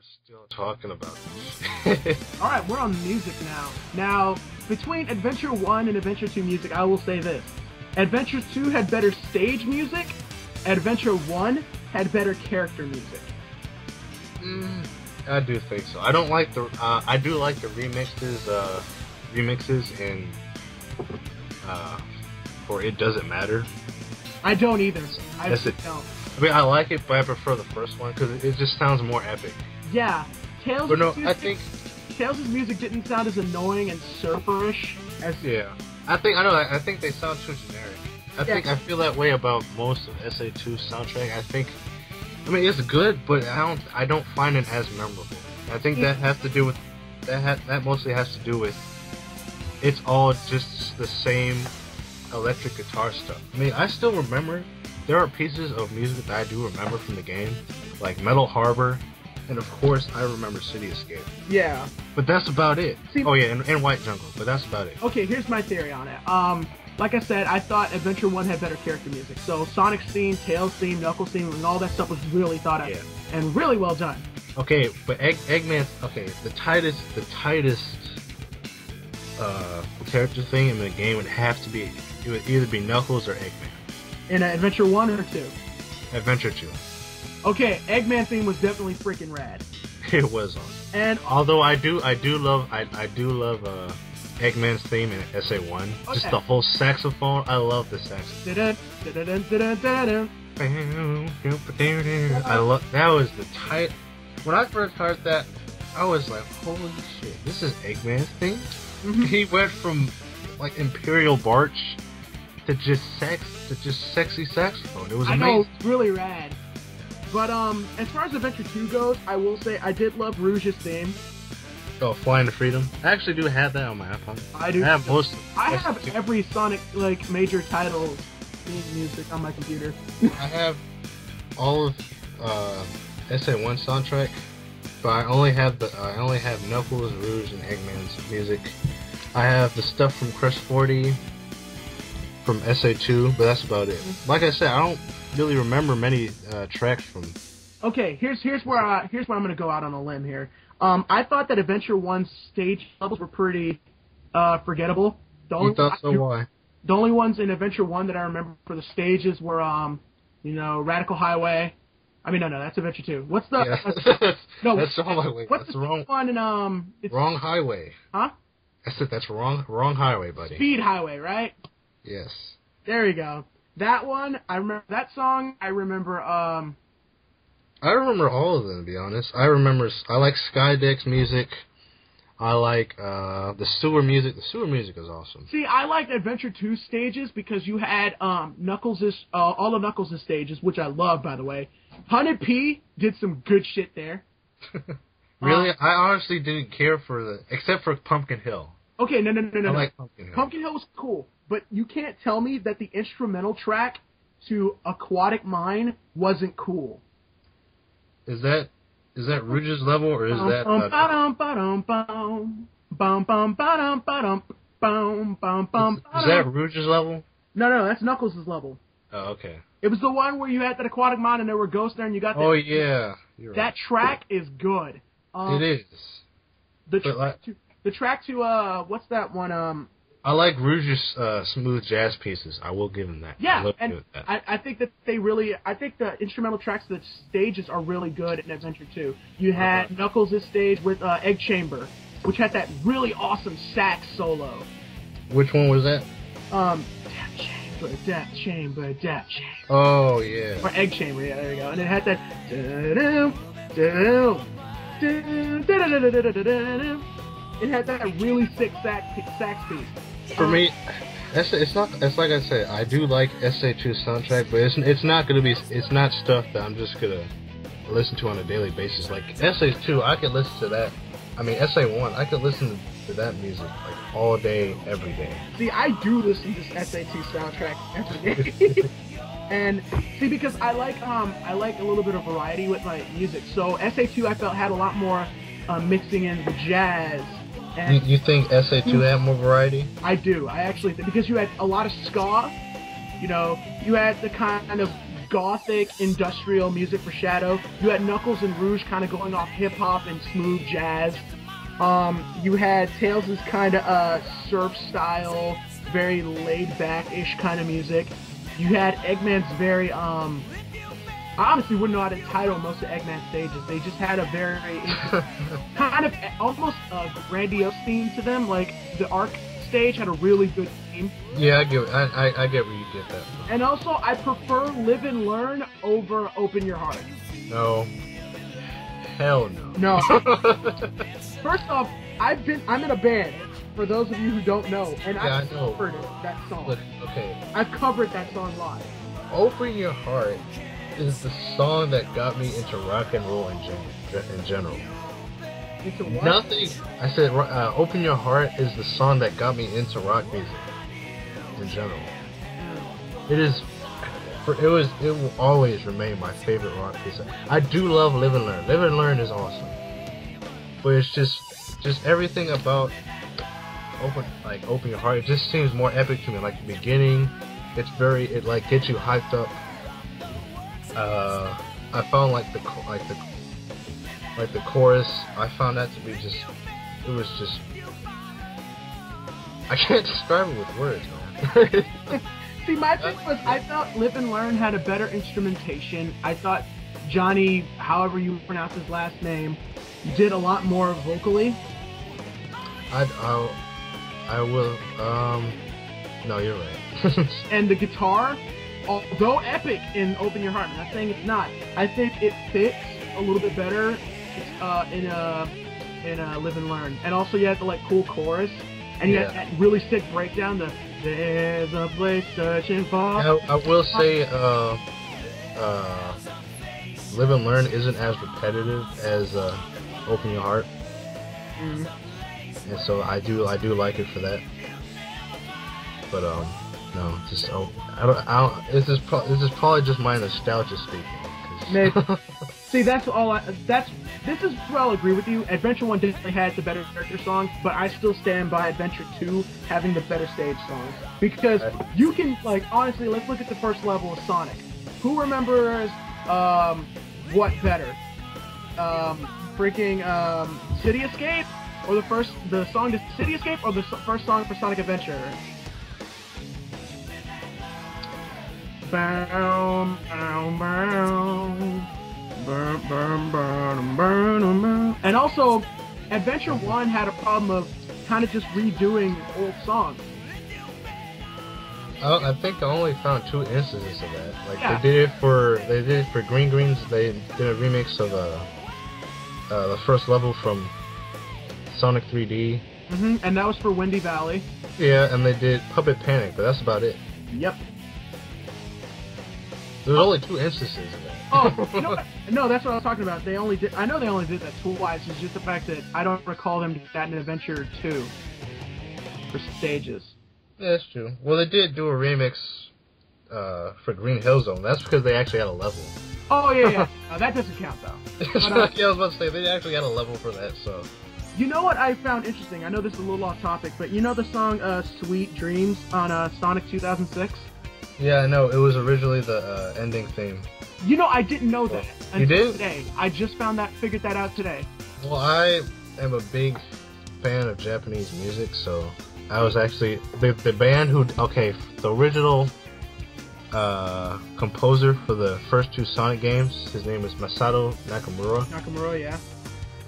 We're still talking about this. Alright, we're on music now. Now, between Adventure 1 and Adventure 2 music, I will say this. Adventure 2 had better stage music. Adventure 1 had better character music. I do think so. I don't like the. I do like the remixes in. For It Doesn't Matter. I don't either. I That's it. don't. I mean, I like it, but I prefer the first one because it just sounds more epic. Yeah, Tails' But no, music, I think. Tails' music didn't sound as annoying and surferish as Yeah, I think they sound too generic. I feel that way about most of SA2's soundtrack. I mean, it's good, but I don't find it as memorable. I think that has to do with that mostly has to do with it's all just the same electric guitar stuff. I mean, I still remember there are pieces of music that I do remember from the game, like Metal Harbor, and of course I remember City Escape. Yeah. But that's about it. See, oh yeah, and White Jungle, but that's about it. Okay, here's my theory on it. Like I said, I thought Adventure 1 had better character music. So Sonic's theme, Tails' theme, Knuckles' theme, and all that stuff was really thought out and really well done. Okay, but Eggman's the tightest character thing in the game would have to be it would either be Knuckles or Eggman. In Adventure 1 or 2? Adventure 2. Okay, Eggman theme was definitely freaking rad. It was awesome. And although I do love Eggman's theme in SA1. Okay. Just the whole saxophone. I love the saxophone. I love that was the tight. When I first heard that, I was like, "Holy shit! This is Eggman's theme." Mm-hmm. He went from like Imperial Barch to just sexy saxophone. It was amazing. I know, it's really rad. But as far as Adventure 2 goes, I will say I did love Rouge's theme. Oh, Flying to Freedom. I actually do have that on my iPod. I do. I have most. I have every Sonic major title theme music on my computer. I have all of SA1 soundtrack, but I only have Knuckles, Rouge, and Eggman's music. I have the stuff from Crush 40, from SA2, but that's about it. Like I said, I don't really remember many tracks from. Okay, here's where I'm gonna go out on a limb here. I thought that Adventure 1's stage levels were pretty forgettable. You thought so? Why? The only ones in Adventure 1 that I remember for the stages were Radical Highway. I mean, no, that's Adventure 2. What's the... Yeah. That's wrong highway. What's that's the wrong one in, it's... Wrong highway. Huh? I said that's wrong highway, buddy. Speed Highway, right? Yes. There you go. That one, I remember that song. I remember all of them, to be honest. I like Skydeck's music. I like the sewer music. The sewer music is awesome. See, I liked Adventure 2 stages because you had Knuckles' all of Knuckles' stages, which I love, by the way. Hunted P did some good shit there. Really? I honestly didn't care except for Pumpkin Hill. Okay, no. I like Pumpkin Hill. Pumpkin Hill was cool, but you can't tell me that the instrumental track to Aquatic Mine wasn't cool. Is that Rouge's level, or is that... Is that Rouge's level? No, that's Knuckles' level. Oh, okay. It was the one where you had that Aquatic Mine and there were ghosts there and you got that... Oh, yeah. You're that track is good. It is. The track to, what's that one, I like Rouge's smooth jazz pieces. I will give him that. Yeah, and I think that I think the instrumental tracks to the stages are really good in Adventure 2. You had Knuckles' stage with Egg Chamber, which had that really awesome sax solo. Which one was that? Death Chamber. Oh, yeah. Or Egg Chamber, yeah, there you go. And it had that... It had that really sick sax piece. For me, it's like I said, I do like SA2's soundtrack, but it's not stuff that I'm just gonna listen to on a daily basis. Like SA2, I could listen to that. I mean SA1, I could listen to that music like all day, every day. See, I do listen to SA2 soundtrack every day. And see, because I like a little bit of variety with my music. So SA2 I felt had a lot more mixing in the jazz. And you think SA2 had more variety? I do. I actually think, because you had a lot of ska. You know, you had the kind of gothic industrial music for Shadow. You had Knuckles and Rouge kind of going off hip hop and smooth jazz. You had Tails' kind of surf style, very laid back ish kind of music. You had Eggman's very I honestly wouldn't know how to title most of Eggman's stages. They just had a very kind of almost grandiose theme to them. Like the Arc stage had a really good theme. Yeah, I get where you get that from. And also, I prefer Live and Learn over Open Your Heart. No. Hell no. No. First off, I'm in a band. For those of you who don't know, and I've covered that song. Look, okay. I've covered that song live. Open Your Heart is the song that got me into rock and roll in general. Into what? Nothing. I said, Open Your Heart is the song that got me into rock music in general. It will always remain my favorite rock piece. I do love Live and Learn. Live and Learn is awesome, but it's just everything about Open Your Heart. It just seems more epic to me. Like the beginning, it like gets you hyped up. I found like the chorus. I found that to be I can't describe it with words, man. See, my thing was, I thought Live and Learn had a better instrumentation. I thought Johnny, however you pronounce his last name, did a lot more vocally. I will. No, you're right. And the guitar, although epic in Open Your Heart, I'm not saying it's not. I think it fits a little bit better in Live and Learn. And also, you had the like cool chorus, and you had that really sick breakdown. The "There's a place searching for." I will say, Live and Learn isn't as repetitive as Open Your Heart. Mm. And so I do like it for that. But no, just I don't. This is probably just my nostalgia speaking. Maybe. See, this is where I'll agree with you. Adventure 1 definitely had the better character songs, but I still stand by Adventure 2 having the better stage songs. Because you can, like, honestly, let's look at the first level of Sonic. Who remembers what better? City Escape? Or the song to City Escape, or the first song for Sonic Adventure? Bow, bow, bow. Burn, burn, burn, burn. And also, Adventure 1 had a problem of kind of just redoing old songs. I think I only found 2 instances of that. Like they did it for Green Greens. They did a remix of the first level from Sonic 3D. Mm-hmm. And that was for Windy Valley. Yeah, and they did Puppet Panic, but that's about it. Yep. There's only 2 instances of that. Oh, you know what? No, that's what I was talking about. I know they only did that twice. It's just the fact that I don't recall them doing that in Adventure 2 for stages. Yeah, that's true. Well, they did do a remix for Green Hill Zone. That's because they actually had a level. Oh, yeah. That doesn't count, though. But, yeah, I was about to say, they actually had a level for that, so... You know what I found interesting? I know this is a little off topic, but you know the song Sweet Dreams on Sonic 2006? Yeah, I know. It was originally the ending theme. You know, I didn't know that you did? Today. I just figured that out today. Well, I am a big fan of Japanese music, so I was actually... The band who... Okay, the original composer for the first 2 Sonic games, his name is Masato Nakamura. Nakamura, yeah.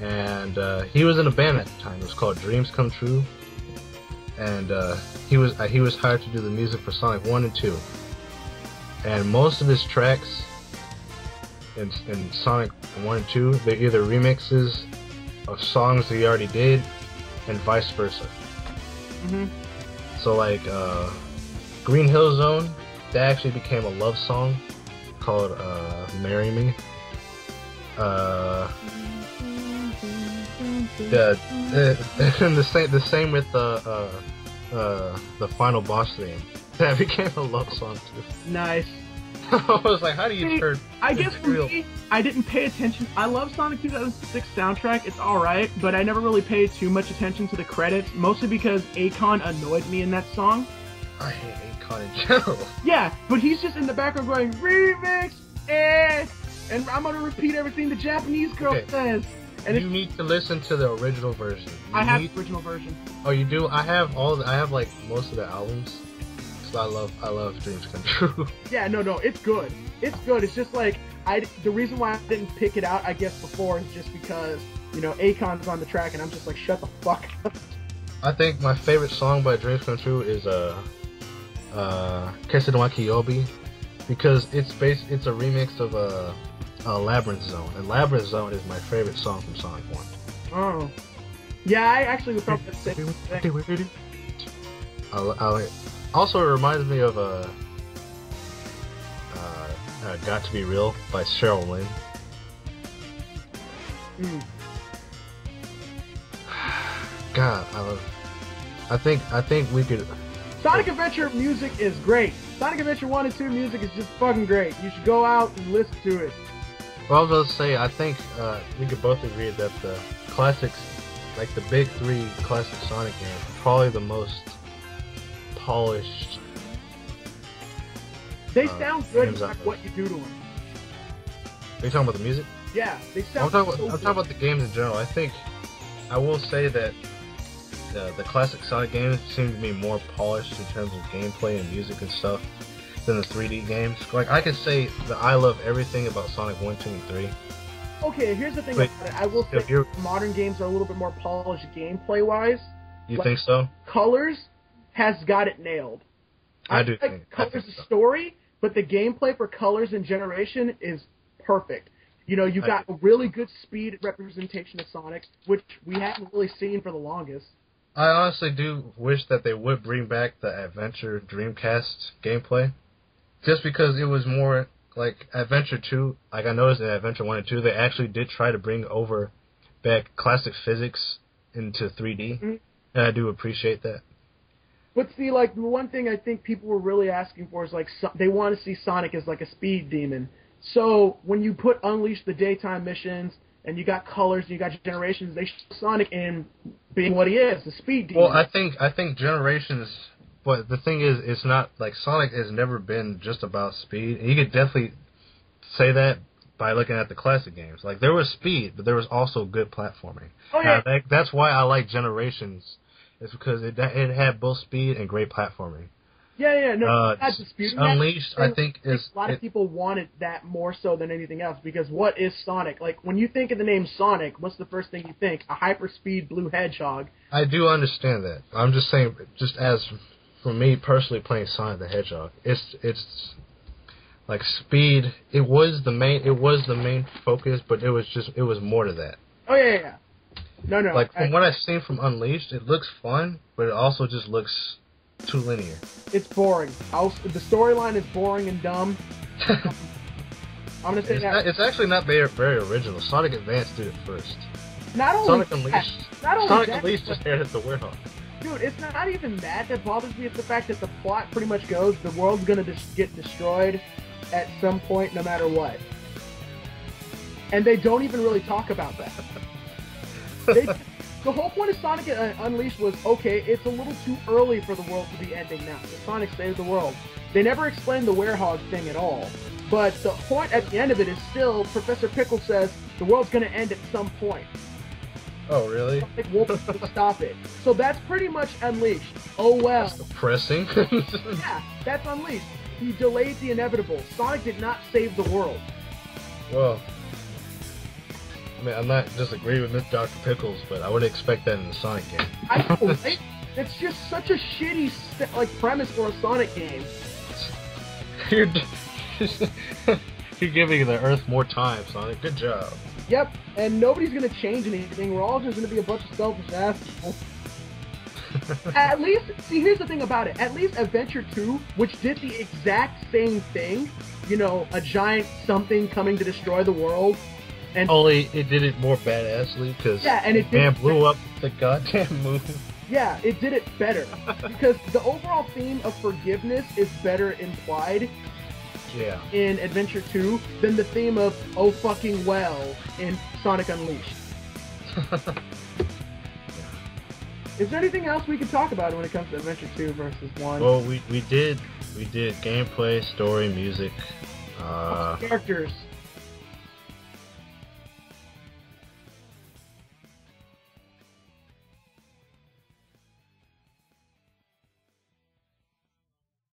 And he was in a band at the time. It was called Dreams Come True. And he was hired to do the music for Sonic 1 and 2. And most of his tracks in Sonic 1 and 2, they're either remixes of songs that he already did, and vice versa. Mm-hmm. So like Green Hill Zone, that actually became a love song called Marry Me. Yeah, and the same with the final boss theme. That became a love song too. Nice. I was like, how do you turn? I guess for me, I didn't pay attention. I love Sonic 2006 soundtrack. It's alright, but I never really paid too much attention to the credits, mostly because Akon annoyed me in that song. I hate Akon in general. Yeah, but he's just in the background going, remix, and I'm gonna repeat everything the Japanese girl says. And you need to listen to the original version. I have the original version. Oh, you do? I have like most of the albums. So I love Dreams Come True. Yeah, no, it's good. It's good. It's just like the reason why I didn't pick it out, I guess, before is just because, you know, Akon's on the track and I'm just like, shut the fuck up. I think my favorite song by Dreams Come True is Kesu no Kiyobi, because it's a remix of Labyrinth Zone, and Labyrinth Zone is my favorite song from Sonic 1. Oh. Yeah, I actually thought the same thing. Also, it reminds me of Got to Be Real by Cheryl Lynn. God, I think we could. Sonic Adventure music is great. Sonic Adventure 1 and 2 music is just fucking great. You should go out and listen to it. Well, I was going to say, I think we could both agree that the classics, like the big three classic Sonic games, are probably the most polished. They sound good no matter what you do to them. Are you talking about the music? Yeah, they sound I'm talking about the games in general. I will say that the classic Sonic games seem to be more polished in terms of gameplay and music and stuff than the 3D games. Like, I could say that I love everything about Sonic 1, 2, and 3. Okay, here's the thing about it. I will say modern games are a little bit more polished gameplay-wise. You think so? Colors has got it nailed. I do think Colors is story, but the gameplay for Colors and Generation is perfect. You know, you got a really good speed representation of Sonic, which we haven't really seen for the longest. I honestly do wish that they would bring back the Adventure Dreamcast gameplay. Just because it was more like Adventure 2, like I noticed in Adventure 1 and 2, they actually did try to bring back classic physics into 3D, and I do appreciate that. But see, like, the one thing I think people were really asking for is, like, they want to see Sonic as, like, a speed demon. So when you put Unleash the daytime missions, and you got Colors, and you got Generations, they show Sonic in being what he is, the speed demon. Well, I think Generations, but the thing is, it's not, like, Sonic has never been just about speed. And you could definitely say that by looking at the classic games. Like, there was speed, but there was also good platforming. Oh, yeah. That's why I like Generations. It's because it had both speed and great platforming. Yeah, no, I'm not disputing that. Unleashed, I think, is... A lot of people wanted that more so than anything else, because what is Sonic? Like, when you think of the name Sonic, what's the first thing you think? A hyperspeed blue hedgehog. I do understand that. I'm just saying, just as for me personally playing Sonic the Hedgehog, it's like speed. It was the main focus, but it was more to that. Oh yeah. No. Like, from what I've seen from Unleashed, it looks fun, but it also just looks too linear. It's boring. The storyline is boring and dumb. I'm gonna say that. It's actually not very original. Sonic Advance did it first. Not only Sonic Unleashed. Sonic Unleashed just aired at the warehouse. Dude, it's not even that bothers me. It's the fact that the plot pretty much goes, the world's gonna get destroyed at some point, no matter what. And they don't even really talk about that. The whole point of Sonic Unleashed was, okay, it's a little too early for the world to be ending now. So Sonic saved the world. They never explained the werehog thing at all. But the point at the end of it is still, Professor Pickle says the world's going to end at some point. Oh, really? Sonic won't be able to stop it. So that's pretty much Unleashed. Oh, well. That's depressing. Yeah, that's Unleashed. He delayed the inevitable. Sonic did not save the world. Well, I mean, I'm not disagreeing with Dr. Pickles, but I would expect that in the Sonic game. I know, right? It's just such a shitty premise for a Sonic game. You're giving the Earth more time, Sonic. Good job. Yep, and nobody's gonna change anything. We're all just gonna be a bunch of selfish assholes. At least, see, here's the thing about it. At least Adventure 2, which did the exact same thing, you know, a giant something coming to destroy the world. And only it did it more badassly, because man blew up the goddamn moon. Yeah, it did it better. Because the overall theme of forgiveness is better implied in Adventure 2 than the theme of oh fucking well in Sonic Unleashed. Is there anything else we could talk about when it comes to Adventure 2 versus 1? Well, we did gameplay, story, music, characters.